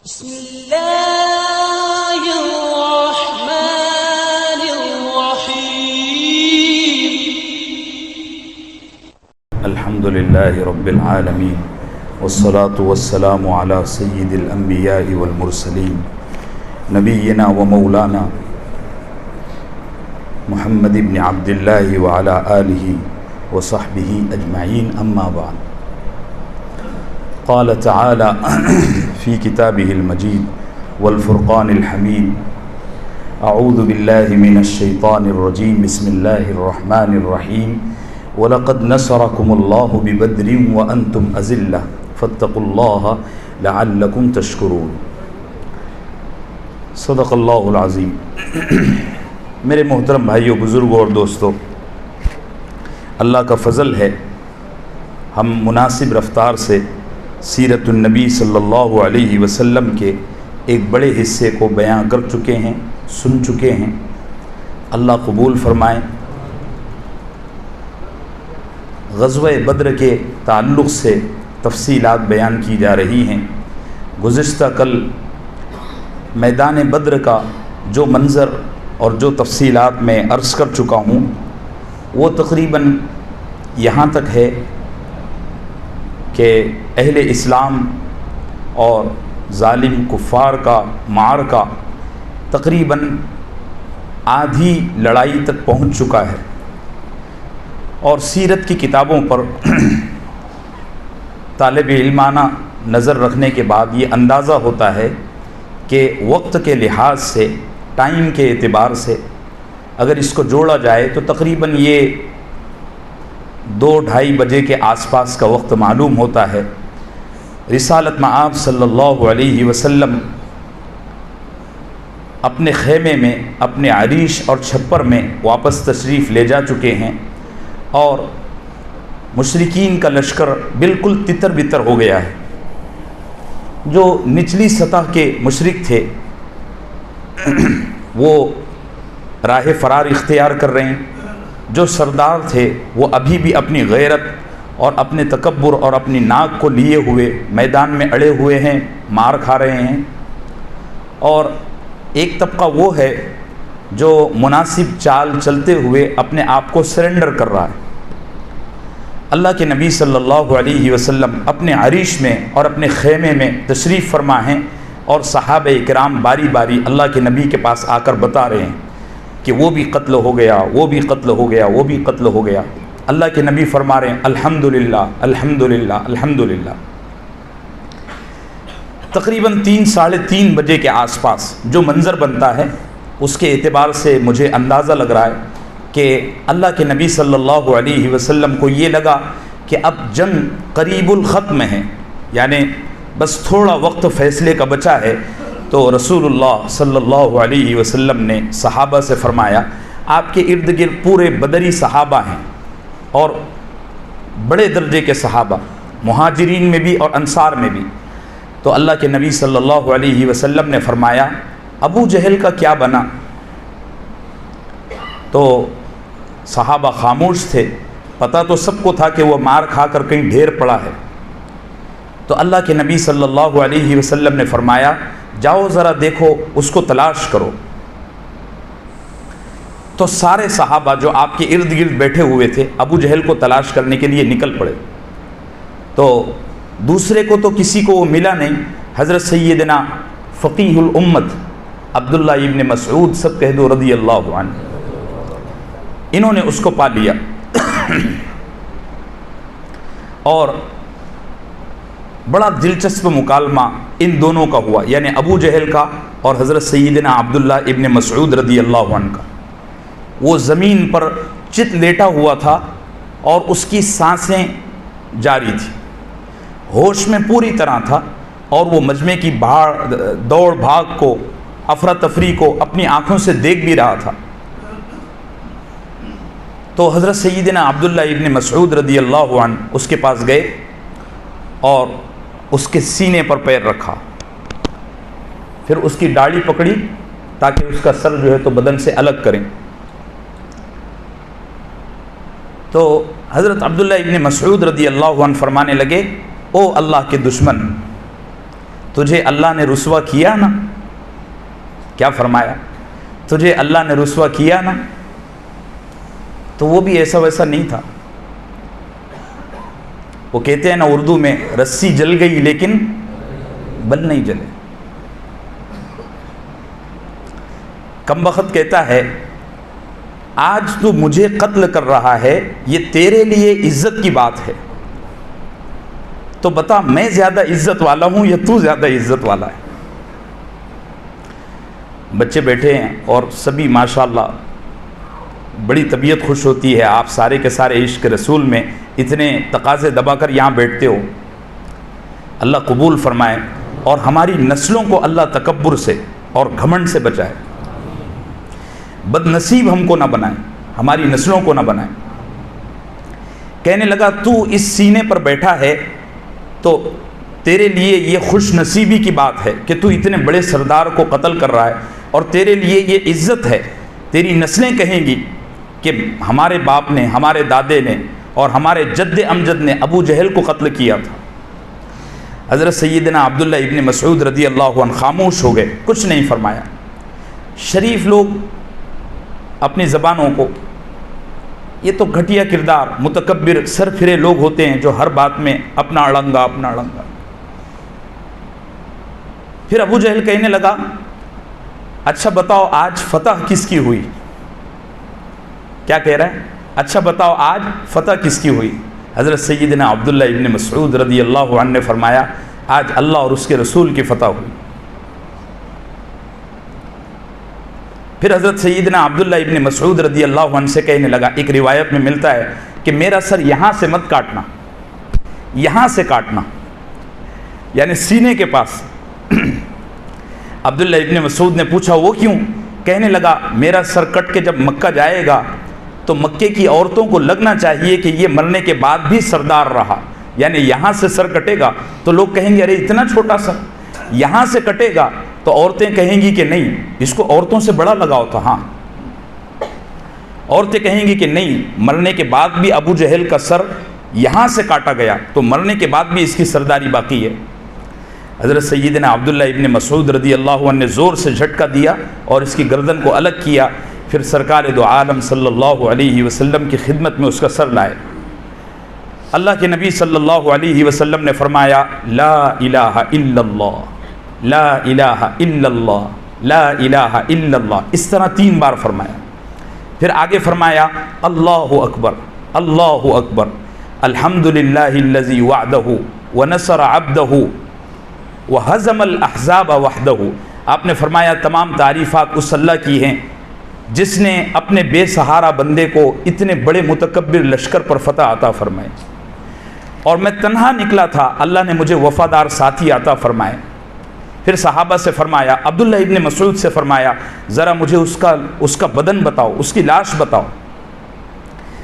بسم اللہ الرحمن الرحیم الحمد للہ رب العالمین والصلاة والسلام علی سید الانبیاء والمرسلین نبینا و مولانا محمد بن عبداللہ وعلی آلہ وصحبہ اجمعین اما بعد قال تعالی فی کتابہ المجید والفرقان الحمید اعوذ باللہ من الشیطان الرجیم بسم اللہ الرحمن الرحیم وَلَقَدْ نَصَرَكُمُ اللَّهُ بِبَدْرٍ وَأَنْتُمْ أَذِلَّةٌ فَاتَّقُوا اللَّهَ لَعَلَّكُمْ تَشْكُرُونَ صدق اللہ العظیم۔ میرے محترم بھائیوں، بزرگوں اور دوستوں، اللہ کا فضل ہے ہم مناسب رفتار سے سیرت النبی صلی اللہ علیہ وسلم کے ایک بڑے حصے کو بیان کر چکے ہیں، سن چکے ہیں۔ اللہ قبول فرمائے۔ غزوہ بدر کے تعلق سے تفصیلات بیان کی جا رہی ہیں۔ گزشتہ کل میدان بدر کا جو منظر اور جو تفصیلات میں عرض کر چکا ہوں وہ تقریباً یہاں تک ہے کہ اہل اسلام اور ظالم کفار کا معرکہ تقریباً آدھی لڑائی تک پہنچ چکا ہے، اور سیرت کی کتابوں پر طالب علمانہ نظر رکھنے کے بعد یہ اندازہ ہوتا ہے کہ وقت کے لحاظ سے، ٹائم کے اعتبار سے اگر اس کو جوڑا جائے تو تقریباً یہ 2-2:30 بجے کے آس پاس کا وقت معلوم ہوتا ہے۔ رسالت مآب صلی اللہ علیہ وسلم اپنے خیمے میں، اپنے عریش اور چھپر میں واپس تشریف لے جا چکے ہیں، اور مشرکین کا لشکر بالکل تتر بتر ہو گیا ہے۔ جو نچلی سطح کے مشرک تھے وہ راہ فرار اختیار کر رہے ہیں، جو سردار تھے وہ ابھی بھی اپنی غیرت اور اپنے تکبر اور اپنی ناک کو لیے ہوئے میدان میں اڑے ہوئے ہیں، مار کھا رہے ہیں، اور ایک طبقہ وہ ہے جو مناسب چال چلتے ہوئے اپنے آپ کو سرنڈر کر رہا ہے۔ اللہ کے نبی صلی اللہ علیہ وسلم اپنے عریش میں اور اپنے خیمے میں تشریف فرما ہیں، اور صحابہ کرام باری باری اللہ کے نبی کے پاس آ کر بتا رہے ہیں کہ وہ بھی قتل ہو گیا، وہ بھی قتل ہو گیا، وہ بھی قتل ہو گیا۔ اللہ کے نبی فرما رہے ہیں الحمدللہ الحمدللہ الحمدللہ۔ تقریباً 3-3:30 بجے کے آس پاس جو منظر بنتا ہے اس کے اعتبار سے مجھے اندازہ لگ رہا ہے کہ اللہ کے نبی صلی اللہ علیہ وسلم کو یہ لگا کہ اب جنگ قریب الختم ہے، یعنی بس تھوڑا وقت فیصلے کا بچا ہے، تو رسول اللہ صلی اللہ علیہ وسلم نے صحابہ سے فرمایا، آپ کے ارد گرد پورے بدری صحابہ ہیں اور بڑے درجے کے صحابہ، مہاجرین میں بھی اور انصار میں بھی۔ تو اللہ کے نبی صلی اللہ علیہ وسلم نے فرمایا ابو جہل کا کیا بنا؟ تو صحابہ خاموش تھے، پتہ تو سب کو تھا کہ وہ مار کھا کر کہیں ڈھیر پڑا ہے۔ تو اللہ کے نبی صلی اللہ علیہ وسلم نے فرمایا جاؤ ذرا دیکھو، اس کو تلاش کرو۔ تو سارے صحابہ جو آپ کے ارد گرد بیٹھے ہوئے تھے ابو جہل کو تلاش کرنے کے لیے نکل پڑے۔ تو دوسرے کو تو کسی کو وہ ملا نہیں۔ حضرت سیدنا فقیہ الامت عبداللہ ابن مسعود سب کہہ دو رضی اللہ عنہ، انہوں نے اس کو پا لیا، اور بڑا دلچسپ مکالمہ ان دونوں کا ہوا، یعنی ابو جہل کا اور حضرت سیدنا عبداللہ ابن مسعود رضی اللہ عنہ کا۔ وہ زمین پر چت لیٹا ہوا تھا اور اس کی سانسیں جاری تھیں، ہوش میں پوری طرح تھا، اور وہ مجمع کی دوڑ بھاگ کو، افراتفری کو اپنی آنکھوں سے دیکھ بھی رہا تھا۔ تو حضرت سیدنا عبداللہ ابن مسعود رضی اللہ عنہ اس کے پاس گئے اور اس کے سینے پر پیر رکھا، پھر اس کی داڑھی پکڑی تاکہ اس کا سر جو ہے تو بدن سے الگ کریں۔ تو حضرت عبداللہ ابن مسعود رضی اللہ عنہ فرمانے لگے او اللہ کے دشمن، تجھے اللہ نے رسوا کیا نا؟ کیا فرمایا؟ تجھے اللہ نے رسوا کیا نا؟ تو وہ بھی ایسا ویسا نہیں تھا. وہ کہتے ہیں نا اردو میں، رسی جل گئی لیکن بل نہیں جلے. کم بخت کہتا ہے آج تو مجھے قتل کر رہا ہے، یہ تیرے لیے عزت کی بات ہے، تو بتا میں زیادہ عزت والا ہوں یا تو زیادہ عزت والا ہے؟ بچے بیٹھے ہیں اور سبھی ماشاءاللہ بڑی طبیعت خوش ہوتی ہے. آپ سارے کے سارے عشق رسول میں اتنے تقاضے دبا کر یہاں بیٹھتے ہو. اللہ قبول فرمائے اور ہماری نسلوں کو اللہ تکبر سے اور گھمنڈ سے بچائے. بد نصیب ہم کو نہ بنائے، ہماری نسلوں کو نہ بنائے. کہنے لگا تو اس سینے پر بیٹھا ہے تو تیرے لیے یہ خوش نصیبی کی بات ہے کہ تو اتنے بڑے سردار کو قتل کر رہا ہے، اور تیرے لیے یہ عزت ہے. تیری نسلیں کہیں گی کہ ہمارے باپ نے، ہمارے دادے نے اور ہمارے جد امجد نے ابو جہل کو قتل کیا تھا. حضرت سیدنا عبداللہ ابن مسعود رضی اللہ عنہ خاموش ہو گئے، کچھ نہیں فرمایا. شریف لوگ اپنی زبانوں کو، یہ تو گھٹیا کردار متکبر سرفرے لوگ ہوتے ہیں جو ہر بات میں اپنا اڑنگا اپنا اڑنگا. پھر ابو جہل کہنے لگا اچھا بتاؤ آج فتح کس کی ہوئی؟ کیا کہہ رہا ہے؟ اچھا بتاؤ آج فتح کس کی ہوئی؟ حضرت سیدنا عبداللہ ابن مسعود رضی اللہ عنہ نے فرمایا آج اللہ اور اس کے رسول کی فتح ہوئی. پھر حضرت سیدنا عبداللہ ابن مسعود رضی اللہ عنہ سے کہنے لگا، ایک روایت میں ملتا ہے کہ میرا سر یہاں سے مت کاٹنا، یہاں سے کاٹنا، یعنی سینے کے پاس. عبداللہ ابن مسعود نے پوچھا وہ کیوں؟ کہنے لگا میرا سر کٹ کے جب مکہ جائے گا تو مکے کی عورتوں کو لگنا چاہیے کہ یہ مرنے کے بعد بھی سردار رہا. یعنی یہاں سے سر کٹے گا تو لوگ کہیں گے ارے اتنا چھوٹا سر. یہاں سے کٹے گا تو عورتیں کہیں گی کہ نہیں اس کو عورتوں سے بڑا لگاؤ تھا. ہاں عورتیں کہیں گی کہ نہیں مرنے کے بعد بھی ابو جہل کا سر یہاں سے کاٹا گیا تو مرنے کے بعد بھی اس کی سرداری باقی ہے. حضرت سیدنا عبداللہ ابن مسعود رضی اللہ عنہ نے زور سے جھٹکا دیا اور اس کی گردن کو الگ کیا. پھر سرکار دو عالم صلی اللہ علیہ وسلم کی خدمت میں اس کا سر لائے. اللہ کے نبی صلی اللہ علیہ وسلم نے فرمایا لا الہ الا اللہ، لا الہ الا اللہ، لا الہ الا اللہ، اس طرح 3 بار فرمایا. پھر آگے فرمایا اللہ اکبر، اللہ اکبر، الحمدللہ الذی وعدہ ونصر عبدہ وہزم الاحزاب وحدہ. آپ نے فرمایا تمام تعریفات اس اللہ کی ہیں جس نے اپنے بے سہارا بندے کو اتنے بڑے متکبر لشکر پر فتح عطا فرمائے، اور میں تنہا نکلا تھا اللہ نے مجھے وفادار ساتھی عطا فرمائے. پھر صحابہ سے فرمایا، عبداللہ ابن مسعود سے فرمایا ذرا مجھے اس کا بدن بتاؤ، اس کی لاش بتاؤ.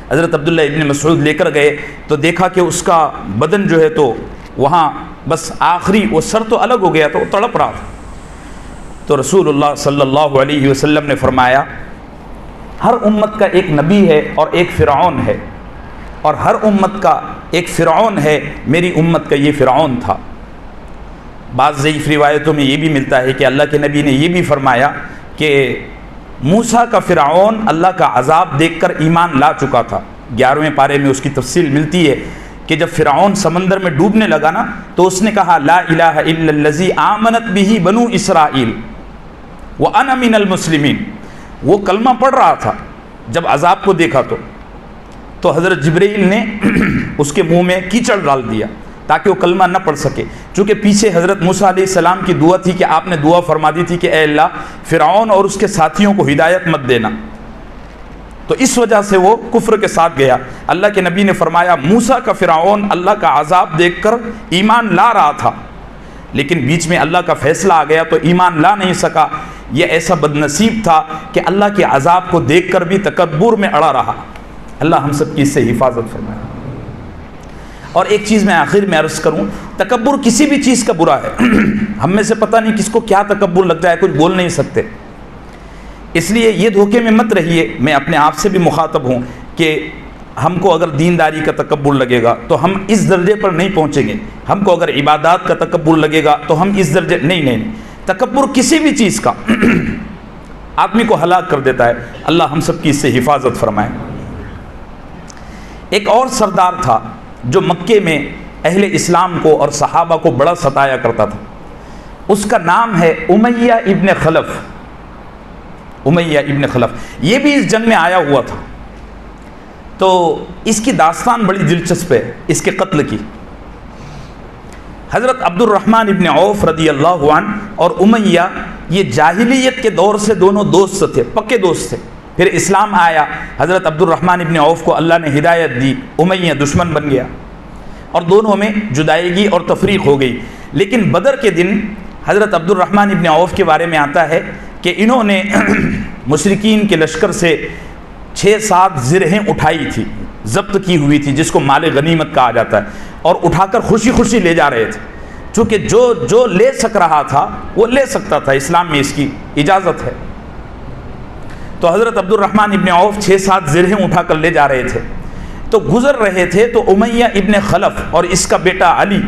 حضرت عبداللہ ابن مسعود لے کر گئے تو دیکھا کہ اس کا بدن جو ہے تو وہاں بس آخری وہ سر تو الگ ہو گیا تو وہ تڑپ رہا تھا. تو رسول اللہ صلی اللہ علیہ وسلم نے فرمایا ہر امت کا ایک نبی ہے اور ایک فرعون ہے، اور ہر امت کا ایک فرعون ہے، میری امت کا یہ فرعون تھا. بعض ضعیف روایتوں میں یہ بھی ملتا ہے کہ اللہ کے نبی نے یہ بھی فرمایا کہ موسیٰ کا فرعون اللہ کا عذاب دیکھ کر ایمان لا چکا تھا. 11ویں پارے میں اس کی تفصیل ملتی ہے کہ جب فرعون سمندر میں ڈوبنے لگا نا تو اس نے کہا لا الہ الا الذی آمنت بہ بنو اسرائیل وانا من المسلمین. وہ کلمہ پڑھ رہا تھا جب عذاب کو دیکھا تو حضرت جبرائیل نے اس کے منہ میں کیچڑ ڈال دیا تاکہ وہ کلمہ نہ پڑھ سکے. چونکہ پیچھے حضرت موسیٰ علیہ السلام کی دعا تھی کہ آپ نے دعا فرما دی تھی کہ اے اللہ فرعون اور اس کے ساتھیوں کو ہدایت مت دینا، تو اس وجہ سے وہ کفر کے ساتھ گیا. اللہ کے نبی نے فرمایا موسیٰ کا فرعون اللہ کا عذاب دیکھ کر ایمان لا رہا تھا، لیکن بیچ میں اللہ کا فیصلہ آ گیا تو ایمان لا نہیں سکا. یہ ایسا بد نصیب تھا کہ اللہ کے عذاب کو دیکھ کر بھی تکبر میں اڑا رہا. اللہ ہم سب کی اس سے حفاظت فرمائے. اور ایک چیز میں آخر میں عرض کروں، تکبر کسی بھی چیز کا برا ہے. ہم میں سے پتہ نہیں کس کو کیا تکبر لگتا ہے، کچھ بول نہیں سکتے. اس لیے یہ دھوکے میں مت رہیے. میں اپنے آپ سے بھی مخاطب ہوں کہ ہم کو اگر دینداری کا تکبر لگے گا تو ہم اس درجے پر نہیں پہنچیں گے، ہم کو اگر عبادات کا تکبر لگے گا تو ہم اس درجے نہیں، تکبر کسی بھی چیز کا آدمی کو ہلاک کر دیتا ہے۔ اللہ ہم سب کی اس سے حفاظت فرمائے۔ ایک اور سردار تھا جو مکے میں اہل اسلام کو اور صحابہ کو بڑا ستایا کرتا تھا، اس کا نام ہے امیہ ابن خلف۔ امیہ ابن خلف یہ بھی اس جنگ میں آیا ہوا تھا، تو اس کی داستان بڑی دلچسپ ہے اس کے قتل کی۔ حضرت عبد الرحمن ابن عوف رضی اللہ عنہ اور امیہ یہ جاہلیت کے دور سے دونوں دوست تھے، پکے دوست تھے۔ پھر اسلام آیا، حضرت عبد الرحمن ابن عوف کو اللہ نے ہدایت دی، امیہ دشمن بن گیا اور دونوں میں جدائیگی اور تفریق ہو گئی۔ لیکن بدر کے دن حضرت عبد الرحمن ابن عوف کے بارے میں آتا ہے کہ انہوں نے مشرکین کے لشکر سے 6-7 زرہیں اٹھائی تھی، ضبط کی ہوئی تھی، جس کو مال غنیمت کہا جاتا ہے، اور اٹھا کر خوشی خوشی لے جا رہے تھے، چونکہ جو لے سک رہا تھا وہ لے سکتا تھا، اسلام میں اس کی اجازت ہے۔ تو حضرت عبد الرحمن ابن عوف 6-7 زرہیں اٹھا کر لے جا رہے تھے، تو گزر رہے تھے تو امیہ ابن خلف اور اس کا بیٹا علی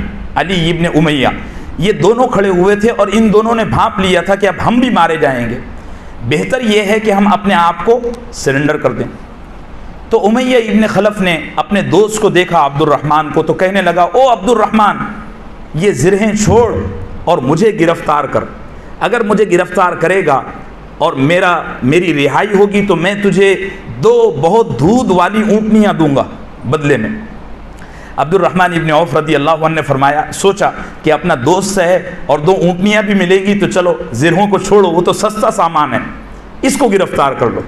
ابن امیہ یہ دونوں کھڑے ہوئے تھے، اور ان دونوں نے بھانپ لیا تھا کہ اب ہم بھی مارے جائیں گے، بہتر یہ ہے کہ ہم اپنے آپ کو سرنڈر کر دیں۔ تو امیہ ابن خلف نے اپنے دوست کو دیکھا عبد الرحمن کو، تو کہنے لگا، او عبد الرحمن یہ زرہیں چھوڑ اور مجھے گرفتار کر، اگر مجھے گرفتار کرے گا اور میری رہائی ہوگی تو میں تجھے 2 بہت دودھ والی اونٹنیاں دوں گا بدلے میں۔ عبد الرحمن ابن عوف رضی اللہ عنہ نے فرمایا، سوچا کہ اپنا دوست ہے اور 2 اونٹنیاں بھی ملیں گی تو چلو زرہوں کو چھوڑو، وہ تو سستا سامان ہے، اس کو گرفتار کر لو۔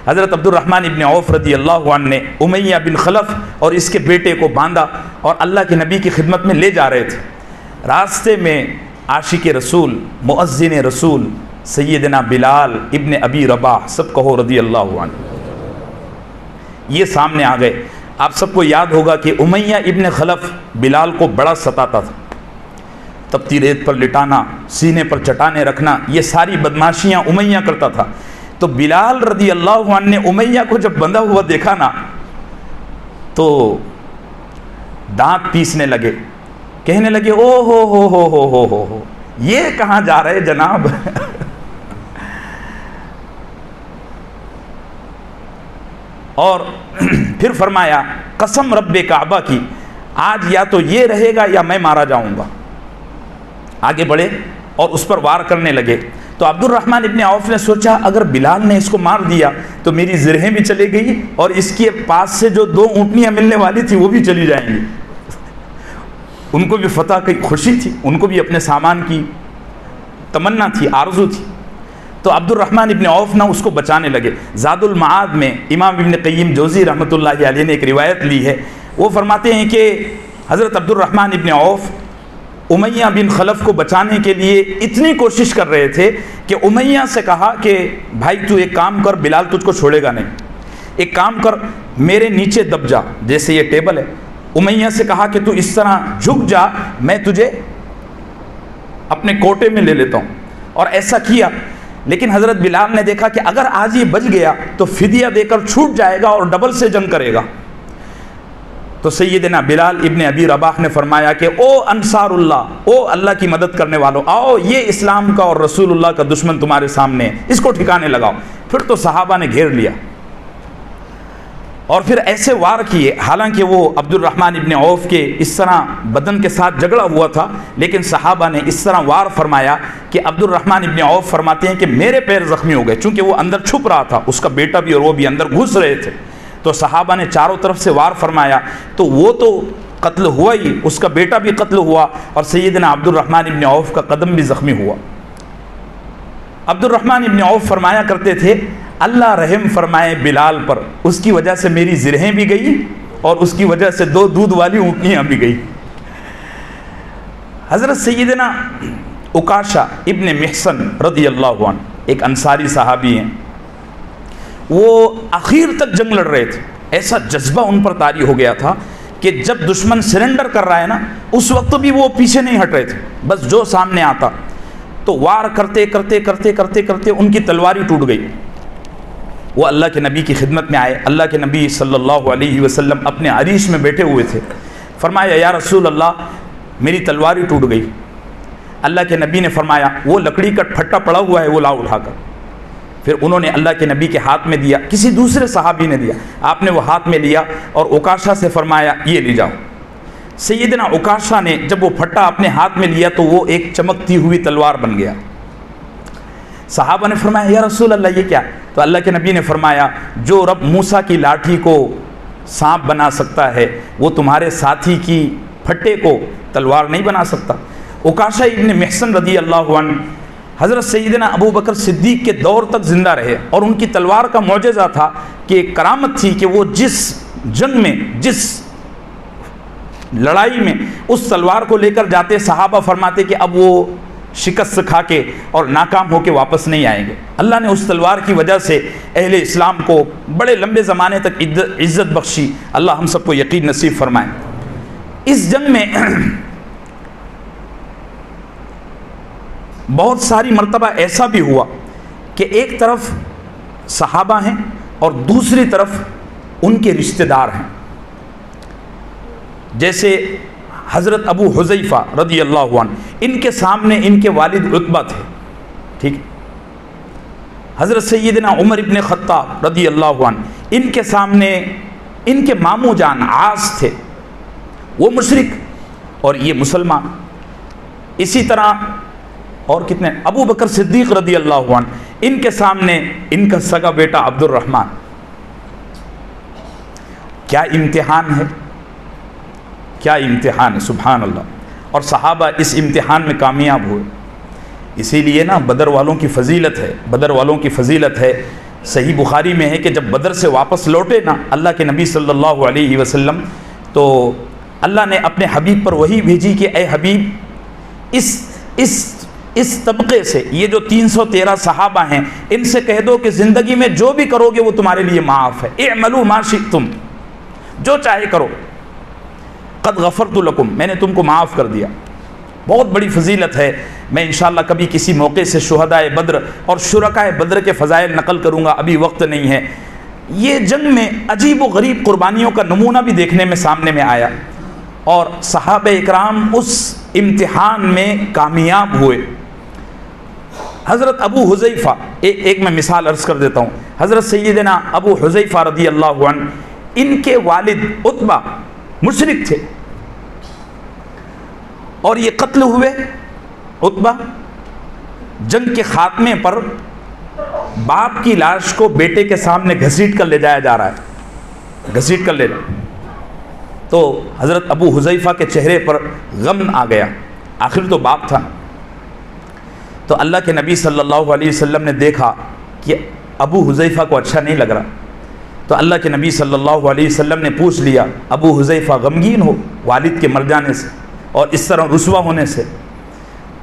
حضرت عبد الرحمن ابن عوف رضی اللہ عنہ نے امیہ بن خلف اور اس کے بیٹے کو باندھا اور اللہ کے نبی کی خدمت میں لے جا رہے تھے۔ راستے میں عاشق رسول، مؤذن رسول سیدنا بلال ابن ابی رباح، سب کہو رضی اللہ عنہ، یہ سامنے آ گئے۔ آپ سب کو یاد ہوگا کہ امیہ ابن خلف بلال کو بڑا ستاتا تھا، تپتی ریت پر لٹانا، سینے پر چٹانیں رکھنا، یہ ساری بدماشیاں امیہ کرتا تھا۔ تو بلال رضی اللہ عنہ نے امیہ کو جب بندھا ہوا دیکھا نا تو دانت پیسنے لگے، کہنے لگے، او ہو یہ کہاں جا رہے جناب؟ اور پھر فرمایا، قسم رب کعبہ کی، آج یا تو یہ رہے گا یا میں مارا جاؤں گا۔ آگے بڑھے اور اس پر وار کرنے لگے۔ تو عبد الرحمن ابن عوف نے سوچا، اگر بلال نے اس کو مار دیا تو میری زرہیں بھی چلی گئی اور اس کے پاس سے جو 2 اونٹنیاں ملنے والی تھی وہ بھی چلی جائیں گی۔ ان کو بھی فتح کی خوشی تھی، ان کو بھی اپنے سامان کی تمنا تھی، آرزو تھی۔ تو عبد الرحمن ابن عوف نہ اس کو بچانے لگے۔ زاد المعاد میں امام ابن قیم جوزی رحمۃ اللہ علیہ نے ایک روایت لی ہے، وہ فرماتے ہیں کہ حضرت عبد الرحمن ابن عوف امیہ بن خلف کو بچانے کے لیے اتنی کوشش کر رہے تھے کہ امیہ سے کہا کہ بھائی تو ایک کام کر، بلال تجھ کو چھوڑے گا نہیں، ایک کام کر میرے نیچے دب جا، جیسے یہ ٹیبل ہے۔ امیہ سے کہا کہ تو اس طرح جھک جا، میں تجھے اپنے کوٹے میں لے لیتا ہوں، اور ایسا کیا۔ لیکن حضرت بلال نے دیکھا کہ اگر آج یہ بچ گیا تو فدیہ دے کر چھوٹ جائے گا اور ڈبل سے جنگ کرے گا۔ تو سیدنا بلال ابن ابی رباح نے فرمایا کہ او انصار اللہ، او اللہ کی مدد کرنے والوں، آؤ یہ اسلام کا اور رسول اللہ کا دشمن تمہارے سامنے ہے، اس کو ٹھکانے لگاؤ۔ پھر تو صحابہ نے گھیر لیا اور پھر ایسے وار کیے، حالانکہ وہ عبد الرحمن ابن عوف کے اس طرح بدن کے ساتھ جھگڑا ہوا تھا، لیکن صحابہ نے اس طرح وار فرمایا کہ عبد الرحمن ابن عوف فرماتے ہیں کہ میرے پیر زخمی ہو گئے، چونکہ وہ اندر چھپ رہا تھا، اس کا بیٹا بھی اور وہ بھی اندر گھس رہے تھے۔ تو صحابہ نے چاروں طرف سے وار فرمایا، تو وہ تو قتل ہوا ہی، اس کا بیٹا بھی قتل ہوا، اور سیدنا عبد الرحمن ابن عوف کا قدم بھی زخمی ہوا۔ عبد الرحمن ابن عوف فرمایا کرتے تھے، اللہ رحم فرمائے بلال پر، اس کی وجہ سے میری زرہیں بھی گئی اور اس کی وجہ سے 2 دودھ والی اونٹنیاں بھی گئی۔ حضرت سیدنا عکاشہ ابن محصن رضی اللہ عنہ ایک انصاری صحابی ہیں، وہ آخر تک جنگ لڑ رہے تھے، ایسا جذبہ ان پر طاری ہو گیا تھا کہ جب دشمن سرنڈر کر رہا ہے نا، اس وقت بھی وہ پیچھے نہیں ہٹ رہے تھے، بس جو سامنے آتا تو وار کرتے کرتے کرتے کرتے کرتے ان کی تلواری ٹوٹ گئی، وہ اللہ کے نبی کی خدمت میں آئے. اللہ کے نبی صلی اللہ علیہ وسلم اپنے عریش میں بیٹھے ہوئے تھے. فرمایا یا رسول اللہ میری تلوار ہی ٹوٹ گئی. اللہ کے نبی نے فرمایا وہ لکڑی کا پھٹا پڑا ہوا ہے وہ لاؤ اٹھا کر. پھر انہوں نے اللہ کے نبی کے ہاتھ میں دیا, کسی دوسرے صحابی نے دیا, آپ نے وہ ہاتھ میں لیا اور عکاشہ سے فرمایا یہ لے جاؤ. سیدنا عکاشہ نے جب وہ پھٹا اپنے ہاتھ میں لیا تو وہ ایک چمکتی ہوئی تلوار بن گیا. صحابہ نے فرمایا یا رسول اللہ یہ کیا؟ تو اللہ کے نبی نے فرمایا جو رب موسیٰ کی لاٹھی کو سانپ بنا سکتا ہے وہ تمہارے ساتھی کی پھٹے کو تلوار نہیں بنا سکتا. عکاشہ ابن محصن رضی اللہ عنہ حضرت سیدنا ابو بکر صدیق کے دور تک زندہ رہے اور ان کی تلوار کا معجزہ تھا کہ ایک کرامت تھی کہ وہ جس جنگ میں جس لڑائی میں اس تلوار کو لے کر جاتے صحابہ فرماتے کہ اب وہ شکست کھا کے اور ناکام ہو کے واپس نہیں آئیں گے. اللہ نے اس تلوار کی وجہ سے اہل اسلام کو بڑے لمبے زمانے تک عزت بخشی. اللہ ہم سب کو یقین نصیب فرمائے. اس جنگ میں بہت ساری مرتبہ ایسا بھی ہوا کہ ایک طرف صحابہ ہیں اور دوسری طرف ان کے رشتہ دار ہیں. جیسے حضرت ابو حذیفہ رضی اللہ عنہ, ان کے سامنے ان کے والد عتبہ تھے, ٹھیک. حضرت سیدنا عمر ابن خطاب رضی اللہ عنہ, ان کے سامنے ان کے ماموں جان عاص تھے, وہ مشرک اور یہ مسلمان. اسی طرح اور کتنے, ابو بکر صدیق رضی اللہ عنہ, ان کے سامنے ان کا سگا بیٹا عبد الرحمن. کیا امتحان ہے, کیا امتحان ہے, سبحان اللہ. اور صحابہ اس امتحان میں کامیاب ہوئے. اسی لیے نا بدر والوں کی فضیلت ہے, بدر والوں کی فضیلت ہے. صحیح بخاری میں ہے کہ جب بدر سے واپس لوٹے نا اللہ کے نبی صلی اللہ علیہ وسلم, تو اللہ نے اپنے حبیب پر وحی بھیجی کہ اے حبیب اس طبقے سے, یہ جو 313 صحابہ ہیں, ان سے کہہ دو کہ زندگی میں جو بھی کرو گے وہ تمہارے لیے معاف ہے. اعملوا ما شئتم, جو چاہے کرو, قد غفرت لکم, میں نے تم کو معاف کر دیا. بہت بڑی فضیلت ہے. میں انشاءاللہ کبھی کسی موقع سے شہدائے بدر اور شرکائے بدر کے فضائل نقل کروں گا, ابھی وقت نہیں ہے. یہ جنگ میں عجیب و غریب قربانیوں کا نمونہ بھی دیکھنے میں سامنے میں آیا اور صحابہ اکرام اس امتحان میں کامیاب ہوئے. حضرت ابو حذیفہ, ایک میں مثال عرض کر دیتا ہوں. حضرت سیدنا ابو حذیفہ رضی اللہ عنہ, ان کے والد عتبہ مشرک تھے اور یہ قتل ہوئے. عتبہ جنگ کے خاتمے پر باپ کی لاش کو بیٹے کے سامنے گھسیٹ کر لے جایا جا رہا ہے, گھسیٹ کر لے جا. تو حضرت ابو حذیفہ کے چہرے پر غم آ گیا, آخر تو باپ تھا. تو اللہ کے نبی صلی اللہ علیہ وسلم نے دیکھا کہ ابو حذیفہ کو اچھا نہیں لگ رہا, تو اللہ کے نبی صلی اللہ علیہ وسلم نے پوچھ لیا ابو حذیفہ غمگین ہو والد کے مر جانے سے اور اس طرح رسوا ہونے سے؟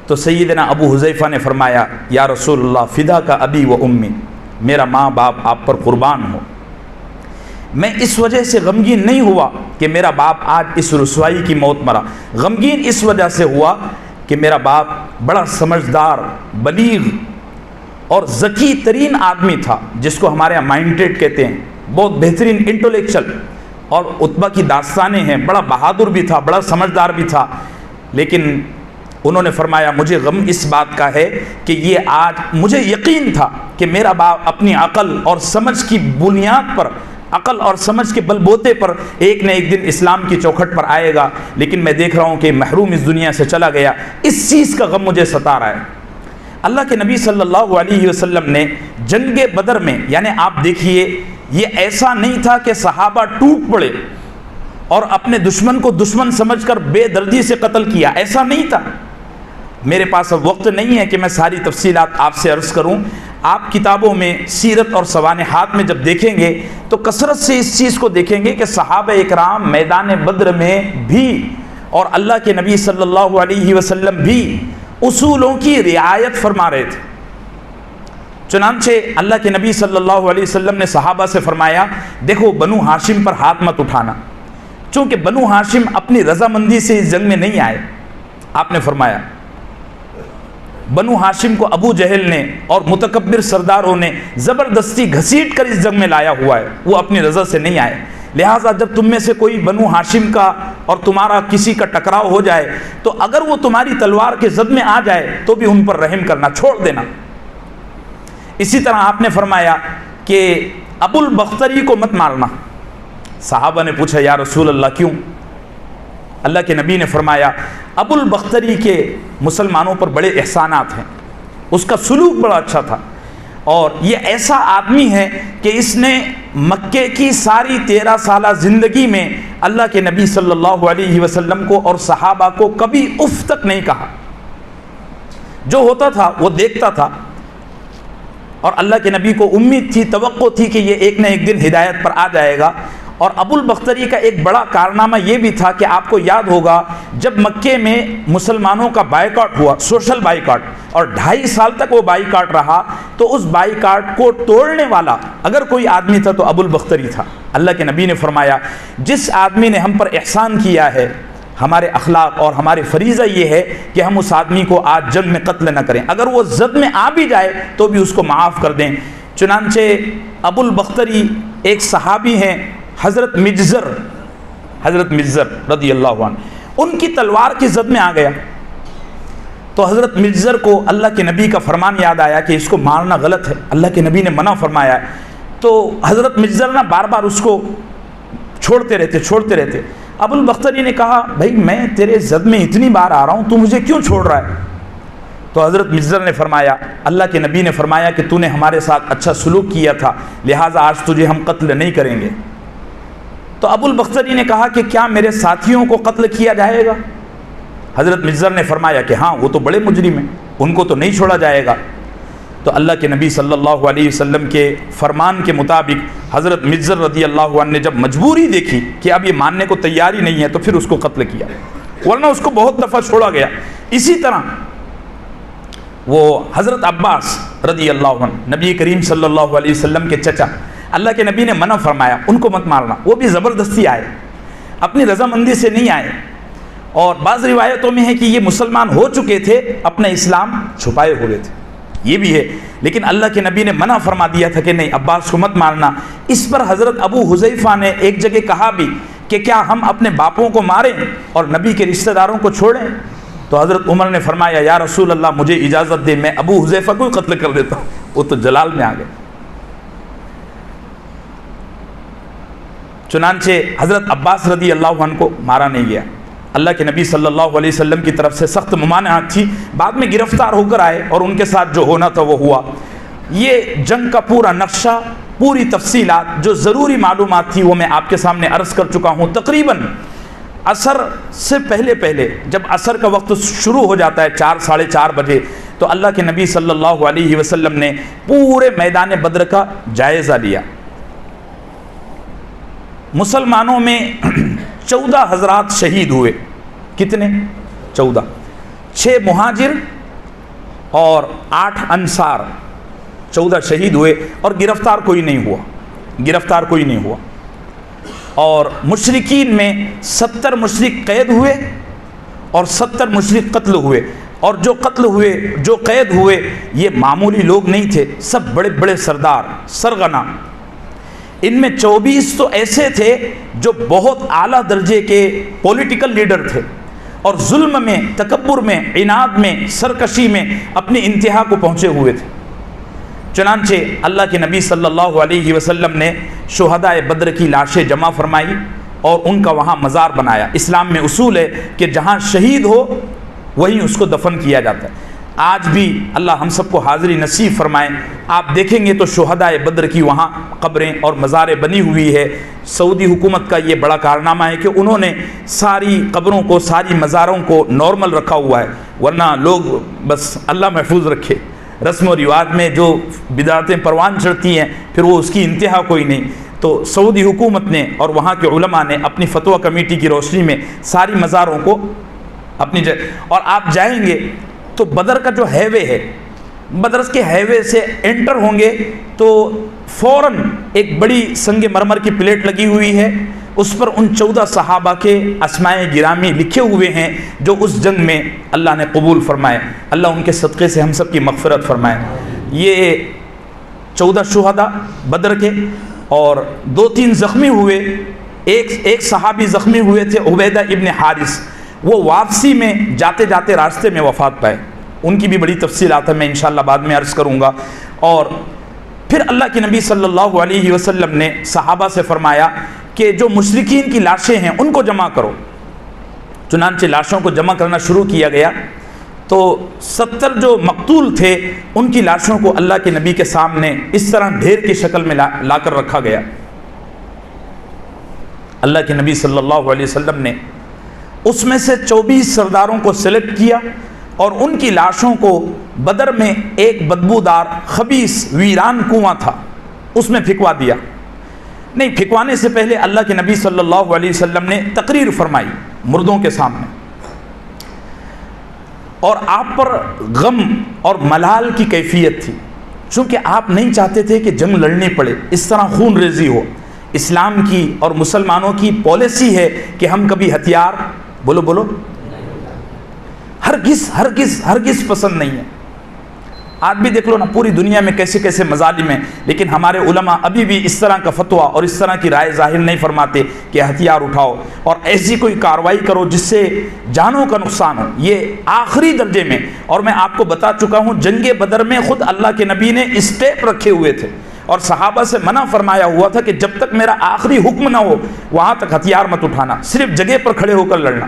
تو سیدنا ابو حذیفہ نے فرمایا یا رسول اللہ فدا کا ابی و امی, میرا ماں باپ آپ پر قربان ہو. میں اس وجہ سے غمگین نہیں ہوا کہ میرا باپ آج اس رسوائی کی موت مرا, غمگین اس وجہ سے ہوا کہ میرا باپ بڑا سمجھدار, بلیغ اور ذکی ترین آدمی تھا, جس کو ہمارے یہاں مائنڈیڈ کہتے ہیں, بہت بہترین انٹلیکچل. اور عتبہ کی داستانیں ہیں, بڑا بہادر بھی تھا, بڑا سمجھدار بھی تھا. لیکن انہوں نے فرمایا مجھے غم اس بات کا ہے کہ یہ آج, مجھے یقین تھا کہ میرا باپ اپنی عقل اور سمجھ کی بنیاد پر, عقل اور سمجھ کے بل بوتے پر ایک نہ ایک دن اسلام کی چوکھٹ پر آئے گا, لیکن میں دیکھ رہا ہوں کہ محروم اس دنیا سے چلا گیا. اس چیز کا غم مجھے ستا رہا ہے. اللہ کے نبی صلی اللہ علیہ وسلم نے جنگ بدر میں, یعنی آپ دیکھیے یہ ایسا نہیں تھا کہ صحابہ ٹوٹ پڑے اور اپنے دشمن کو دشمن سمجھ کر بے دردی سے قتل کیا, ایسا نہیں تھا. میرے پاس اب وقت نہیں ہے کہ میں ساری تفصیلات آپ سے عرض کروں. آپ کتابوں میں سیرت اور سوانحات میں جب دیکھیں گے تو کثرت سے اس چیز کو دیکھیں گے کہ صحابہ اکرام میدان بدر میں بھی اور اللہ کے نبی صلی اللہ علیہ وسلم بھی اصولوں کی رعایت فرما رہے تھے. چنانچہ اللہ کے نبی صلی اللہ علیہ وسلم نے صحابہ سے فرمایا دیکھو بنو ہاشم پر ہاتھ مت اٹھانا, چونکہ بنو ہاشم اپنی رضامندی سے اس جنگ میں نہیں آئے. آپ نے فرمایا بنو ہاشم کو ابو جہل نے اور متکبر سرداروں نے زبردستی گھسیٹ کر اس جنگ میں لایا ہوا ہے، وہ اپنی رضا سے نہیں آئے۔ لہٰذا جب تم میں سے کوئی بنو ہاشم کا اور تمہارا کسی کا ٹکراؤ ہو جائے تو اگر وہ تمہاری تلوار کے زد میں آ جائے تو بھی ان پر رحم کرنا چھوڑ دینا۔ اسی طرح آپ نے فرمایا کہ ابو البختری کو مت مارنا۔ صحابہ نے پوچھا یا رسول اللہ کیوں؟ اللہ کے نبی نے فرمایا ابو البختری کے مسلمانوں پر بڑے احسانات ہیں، اس کا سلوک بڑا اچھا تھا، اور یہ ایسا آدمی ہے کہ اس نے مکے کی ساری 13 سالہ زندگی میں اللہ کے نبی صلی اللہ علیہ وسلم کو اور صحابہ کو کبھی اف تک نہیں کہا۔ جو ہوتا تھا وہ دیکھتا تھا، اور اللہ کے نبی کو امید تھی، توقع تھی کہ یہ ایک نہ ایک دن ہدایت پر آ جائے گا۔ اور ابو البختری کا ایک بڑا کارنامہ یہ بھی تھا کہ آپ کو یاد ہوگا جب مکے میں مسلمانوں کا بائیکاٹ ہوا، سوشل بائیکاٹ، اور 2.5 سال تک وہ بائیکاٹ رہا، تو اس بائیکاٹ کو توڑنے والا اگر کوئی آدمی تھا تو ابو البختری تھا۔ اللہ کے نبی نے فرمایا جس آدمی نے ہم پر احسان کیا ہے، ہمارے اخلاق اور ہمارے فریضہ یہ ہے کہ ہم اس آدمی کو آج جنگ میں قتل نہ کریں، اگر وہ زد میں آ بھی جائے تو بھی اس کو معاف کر دیں۔ چنانچہ ابو البختری ایک صحابی ہیں حضرت مجزر رضی اللہ عنہ، ان کی تلوار کی زد میں آ گیا تو حضرت مجزر کو اللہ کے نبی کا فرمان یاد آیا کہ اس کو مارنا غلط ہے، اللہ کے نبی نے منع فرمایا ہے۔ تو حضرت مجزر نہ بار بار اس کو چھوڑتے رہتے۔ ابو البختری نے کہا بھائی میں تیرے زد میں اتنی بار آ رہا ہوں، تو مجھے کیوں چھوڑ رہا ہے؟ تو حضرت مجزر نے فرمایا اللہ کے نبی نے فرمایا کہ تو نے ہمارے ساتھ اچھا سلوک کیا تھا، لہٰذا آج تجھے ہم قتل نہیں کریں گے۔ تو ابو البختری نے کہا کہ کیا میرے ساتھیوں کو قتل کیا جائے گا؟ حضرت مجزر نے فرمایا کہ ہاں وہ تو بڑے مجرم ہیں، ان کو تو نہیں چھوڑا جائے گا۔ تو اللہ کے نبی صلی اللہ علیہ وسلم کے فرمان کے مطابق حضرت مجزر رضی اللہ عنہ نے جب مجبوری دیکھی کہ اب یہ ماننے کو تیار ہی نہیں ہے تو پھر اس کو قتل کیا، ورنہ اس کو بہت دفعہ چھوڑا گیا۔ اسی طرح وہ حضرت عباس رضی اللہ عنہ، نبی کریم صلی اللہ علیہ وسلم کے چچا، اللہ کے نبی نے منع فرمایا ان کو مت مارنا، وہ بھی زبردستی آئے، اپنی رضامندی سے نہیں آئے، اور بعض روایتوں میں ہے کہ یہ مسلمان ہو چکے تھے، اپنا اسلام چھپائے ہوئے تھے، یہ بھی ہے، لیکن اللہ کے نبی نے منع فرما دیا تھا کہ نہیں عباس کو مت مارنا۔ اس پر حضرت ابو حذیفہ نے ایک جگہ کہا بھی کہ کیا ہم اپنے باپوں کو ماریں اور نبی کے رشتہ داروں کو چھوڑیں؟ تو حضرت عمر نے فرمایا یا رسول اللہ مجھے اجازت دے، میں ابو حذیفہ کو قتل کر دیتا ہوں، وہ تو جلال میں آ گئے۔ چنانچہ حضرت عباس رضی اللہ عنہ کو مارا نہیں گیا، اللہ کے نبی صلی اللہ علیہ وسلم کی طرف سے سخت ممانعت تھی، بعد میں گرفتار ہو کر آئے اور ان کے ساتھ جو ہونا تھا وہ ہوا۔ یہ جنگ کا پورا نقشہ، پوری تفصیلات جو ضروری معلومات تھی وہ میں آپ کے سامنے عرض کر چکا ہوں۔ تقریباً عصر سے پہلے جب عصر کا وقت شروع ہو جاتا ہے 4 ساڑھے 4 بجے، تو اللہ کے نبی صلی اللہ علیہ وسلم نے پورے میدان بدر کا جائزہ لیا۔ مسلمانوں میں 14 حضرات شہید ہوئے، کتنے؟ 14، 6 مہاجر اور 8 انصار، 14 شہید ہوئے، اور گرفتار کوئی نہیں ہوا۔ اور مشرکین میں 70 مشرک قید ہوئے اور 70 مشرک قتل ہوئے، اور جو قید ہوئے یہ معمولی لوگ نہیں تھے، سب بڑے بڑے سردار، سرغنہ۔ ان میں 24 تو ایسے تھے جو بہت اعلیٰ درجے کے پولیٹیکل لیڈر تھے، اور ظلم میں، تکبر میں، عناد میں، سرکشی میں اپنی انتہا کو پہنچے ہوئے تھے۔ چنانچہ اللہ کے نبی صلی اللہ علیہ وسلم نے شہدائے بدر کی لاشیں جمع فرمائی اور ان کا وہاں مزار بنایا۔ اسلام میں اصول ہے کہ جہاں شہید ہو وہیں اس کو دفن کیا جاتا ہے۔ آج بھی اللہ ہم سب کو حاضری نصیب فرمائے، آپ دیکھیں گے تو شہدائے بدر کی وہاں قبریں اور مزاریں بنی ہوئی ہے۔ سعودی حکومت کا یہ بڑا کارنامہ ہے کہ انہوں نے ساری قبروں کو، ساری مزاروں کو نارمل رکھا ہوا ہے، ورنہ لوگ بس اللہ محفوظ رکھے رسم و رواج میں جو بدعتیں پروان چڑھتی ہیں پھر وہ اس کی انتہا کوئی نہیں۔ تو سعودی حکومت نے اور وہاں کے علماء نے اپنی فتویٰ کمیٹی کی روشنی میں ساری مزاروں کو اپنی جگہ، اور آپ جائیں گے تو بدر کا جو ہائی وے ہے، بدر کے ہائی وے سے انٹر ہوں گے تو فوراً ایک بڑی سنگ مرمر کی پلیٹ لگی ہوئی ہے، اس پر ان 14 صحابہ کے اسمائے گرامی لکھے ہوئے ہیں جو اس جنگ میں اللہ نے قبول فرمائے. اللہ ان کے صدقے سے ہم سب کی مغفرت فرمائے. یہ 14 شہداء بدر کے، اور 2-3 زخمی ہوئے. ایک صحابی زخمی ہوئے تھے عبیدہ ابن حارث، وہ واپسی میں جاتے جاتے راستے میں وفات پائے. ان کی بھی بڑی تفصیلات ہے، میں انشاءاللہ بعد میں عرض کروں گا. اور پھر اللہ کے نبی صلی اللہ علیہ وسلم نے صحابہ سے فرمایا کہ جو مشرکین کی لاشیں ہیں ان کو جمع کرو. چنانچہ لاشوں کو جمع کرنا شروع کیا گیا. تو 70 جو مقتول تھے ان کی لاشوں کو اللہ کے نبی کے سامنے اس طرح ڈھیر کی شکل میں لا کر رکھا گیا. اللہ کے نبی صلی اللہ علیہ وسلم نے اس میں سے 24 سرداروں کو سلیکٹ کیا اور ان کی لاشوں کو بدر میں ایک بدبودار خبیث ویران کنواں تھا اس میں پھینکوا دیا. نہیں، پھینکوانے سے پہلے اللہ کے نبی صلی اللہ علیہ وسلم نے تقریر فرمائی مردوں کے سامنے، اور آپ پر غم اور ملال کی کیفیت تھی، چونکہ آپ نہیں چاہتے تھے کہ جنگ لڑنی پڑے، اس طرح خون ریزی ہو. اسلام کی اور مسلمانوں کی پالیسی ہے کہ ہم کبھی ہتھیار بولو ہرگز پسند نہیں ہے. آج بھی دیکھ لو نا پوری دنیا میں کیسے کیسے مظالم ہیں، لیکن ہمارے علماء ابھی بھی اس طرح کا فتویٰ اور اس طرح کی رائے ظاہر نہیں فرماتے کہ ہتھیار اٹھاؤ اور ایسی کوئی کارروائی کرو جس سے جانوں کا نقصان ہو. یہ آخری درجے میں، اور میں آپ کو بتا چکا ہوں جنگ بدر میں خود اللہ کے نبی نے اسٹیپ رکھے ہوئے تھے اور صحابہ سے منع فرمایا ہوا تھا کہ جب تک میرا آخری حکم نہ ہو وہاں تک ہتھیار مت اٹھانا، صرف جگہ پر کھڑے ہو کر لڑنا.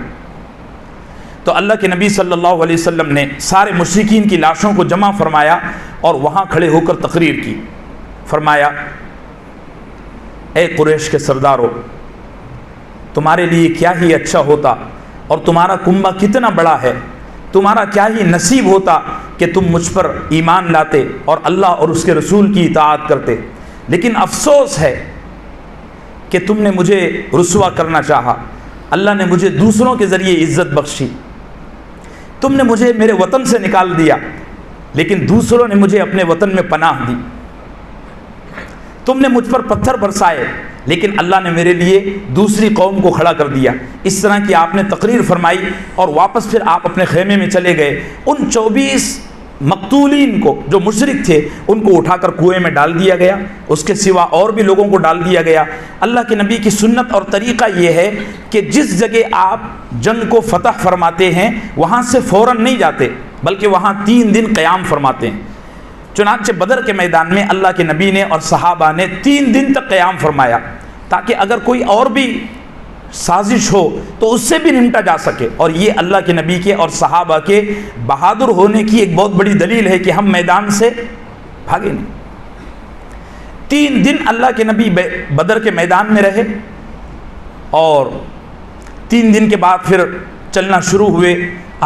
تو اللہ کے نبی صلی اللہ علیہ وسلم نے سارے مشرکین کی لاشوں کو جمع فرمایا اور وہاں کھڑے ہو کر تقریر کی. فرمایا، اے قریش کے سردارو، تمہارے لیے کیا ہی اچھا ہوتا اور تمہارا کنبہ کتنا بڑا ہے، تمہارا کیا ہی نصیب ہوتا کہ تم مجھ پر ایمان لاتے اور اللہ اور اس کے رسول کی اطاعت کرتے. لیکن افسوس ہے کہ تم نے مجھے رسوا کرنا چاہا. اللہ نے مجھے دوسروں کے ذریعے عزت بخشی، تم نے مجھے میرے وطن سے نکال دیا، لیکن دوسروں نے مجھے اپنے وطن میں پناہ دی. تم نے مجھ پر پتھر برسائے، لیکن اللہ نے میرے لیے دوسری قوم کو کھڑا کر دیا. اس طرح کی آپ نے تقریر فرمائی اور واپس پھر آپ اپنے خیمے میں چلے گئے. ان 24 مقتولین کو جو مشرک تھے ان کو اٹھا کر کنویں میں ڈال دیا گیا، اس کے سوا اور بھی لوگوں کو ڈال دیا گیا. اللہ کے نبی کی سنت اور طریقہ یہ ہے کہ جس جگہ آپ جنگ کو فتح فرماتے ہیں وہاں سے فوراً نہیں جاتے، بلکہ وہاں 3 دن قیام فرماتے ہیں. چنانچہ بدر کے میدان میں اللہ کے نبی نے اور صحابہ نے 3 دن تک قیام فرمایا تاکہ اگر کوئی اور بھی سازش ہو تو اس سے بھی نمٹا جا سکے. اور یہ اللہ کے نبی کے اور صحابہ کے بہادر ہونے کی ایک بہت بڑی دلیل ہے کہ ہم میدان سے بھاگے نہیں. 3 دن اللہ کے نبی بدر کے میدان میں رہے اور 3 دن کے بعد پھر چلنا شروع ہوئے.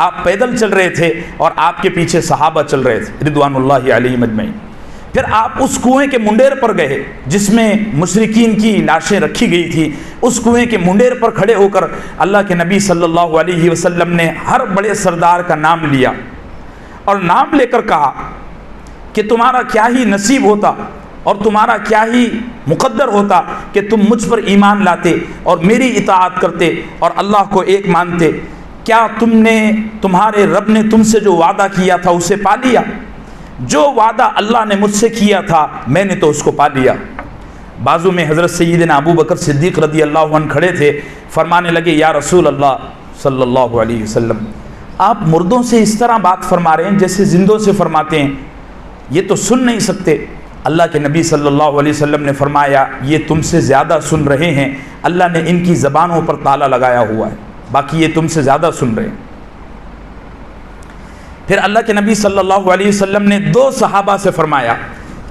آپ پیدل چل رہے تھے اور آپ کے پیچھے صحابہ چل رہے تھے رضوان اللہ علیہم اجمعین. پھر آپ اس کنویں کے منڈیر پر گئے جس میں مشرکین کی لاشیں رکھی گئی تھی. اس کنویں کے منڈیر پر کھڑے ہو کر اللہ کے نبی صلی اللہ علیہ وسلم نے ہر بڑے سردار کا نام لیا اور نام لے کر کہا کہ تمہارا کیا ہی نصیب ہوتا اور تمہارا کیا ہی مقدر ہوتا کہ تم مجھ پر ایمان لاتے اور میری اطاعت کرتے اور اللہ کو ایک مانتے. کیا تمہارے رب نے تم سے جو وعدہ کیا تھا اسے پا لیا؟ جو وعدہ اللہ نے مجھ سے کیا تھا میں نے تو اس کو پا لیا. بازو میں حضرت سیدنا ابو بکر صدیق رضی اللہ عنہ کھڑے تھے. فرمانے لگے، یا رسول اللہ صلی اللہ علیہ وسلم، آپ مردوں سے اس طرح بات فرما رہے ہیں جیسے زندوں سے فرماتے ہیں، یہ تو سن نہیں سکتے. اللہ کے نبی صلی اللہ علیہ وسلم نے فرمایا، یہ تم سے زیادہ سن رہے ہیں، اللہ نے ان کی زبانوں پر تالا لگایا ہوا ہے، باقی یہ تم سے زیادہ سن رہے ہیں. پھر اللہ کے نبی صلی اللہ علیہ وسلم نے 2 صحابہ سے فرمایا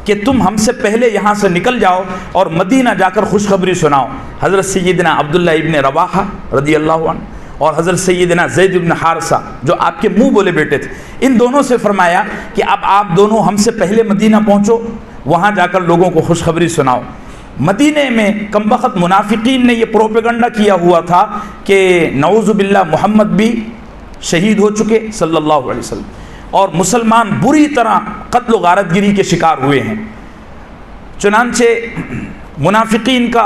کہ تم ہم سے پہلے یہاں سے نکل جاؤ اور مدینہ جا کر خوشخبری سناؤ. حضرت سیدنا عبداللہ ابن رواحہ رضی اللہ عنہ اور حضرت سیدنا زید بن حارثہ جو آپ کے منہ بولے بیٹے تھے، ان دونوں سے فرمایا کہ اب آپ دونوں ہم سے پہلے مدینہ پہنچو، وہاں جا کر لوگوں کو خوشخبری سناؤ. مدینے میں کمبخت منافقین نے یہ پروپیگنڈا کیا ہوا تھا کہ نعوذ باللہ محمد بھی شہید ہو چکے صلی اللہ علیہ وسلم اور مسلمان بری طرح قتل و غارت گری کے شکار ہوئے ہیں. چنانچہ منافقین کا